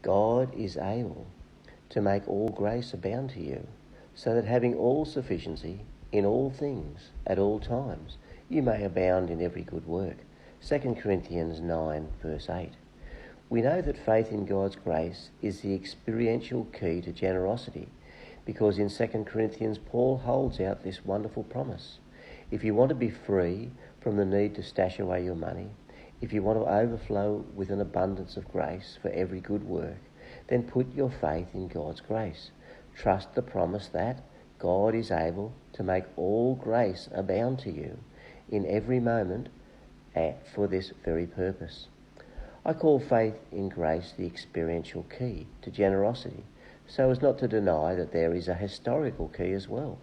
God is able to make all grace abound to you, so that having all sufficiency in all things at all times, you may abound in every good work. 2 Corinthians 9 verse 8. We know that faith in God's grace is the experiential key to generosity, because in 2 Corinthians Paul holds out this wonderful promise. If you want to be free from the need to stash away your money, if you want to overflow with an abundance of grace for every good work, then put your faith in God's grace. Trust the promise that God is able to make all grace abound to you in every moment for this very purpose. I call faith in grace the experiential key to generosity, so as not to deny that there is a historical key as well.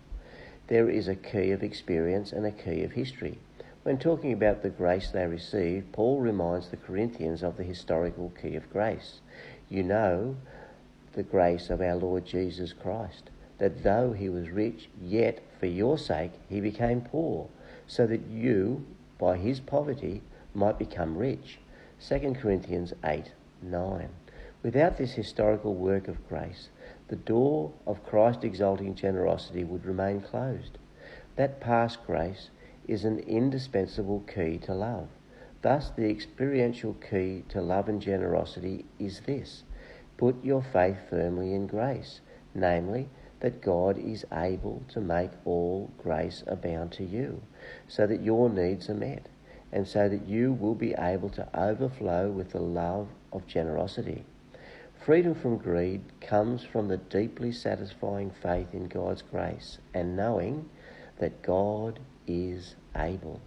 There is a key of experience and a key of history. When talking about the grace they received, Paul reminds the Corinthians of the historical key of grace. You know the grace of our Lord Jesus Christ, that though he was rich, yet for your sake he became poor, so that you, by his poverty, might become rich. 2 Corinthians 8:9. Without this historical work of grace, the door of Christ-exalting generosity would remain closed. That past grace is an indispensable key to love. Thus, the experiential key to love and generosity is this: put your faith firmly in grace, namely, that God is able to make all grace abound to you, so that your needs are met, and so that you will be able to overflow with the love of generosity. Freedom from greed comes from the deeply satisfying faith in God's grace and knowing that God is able.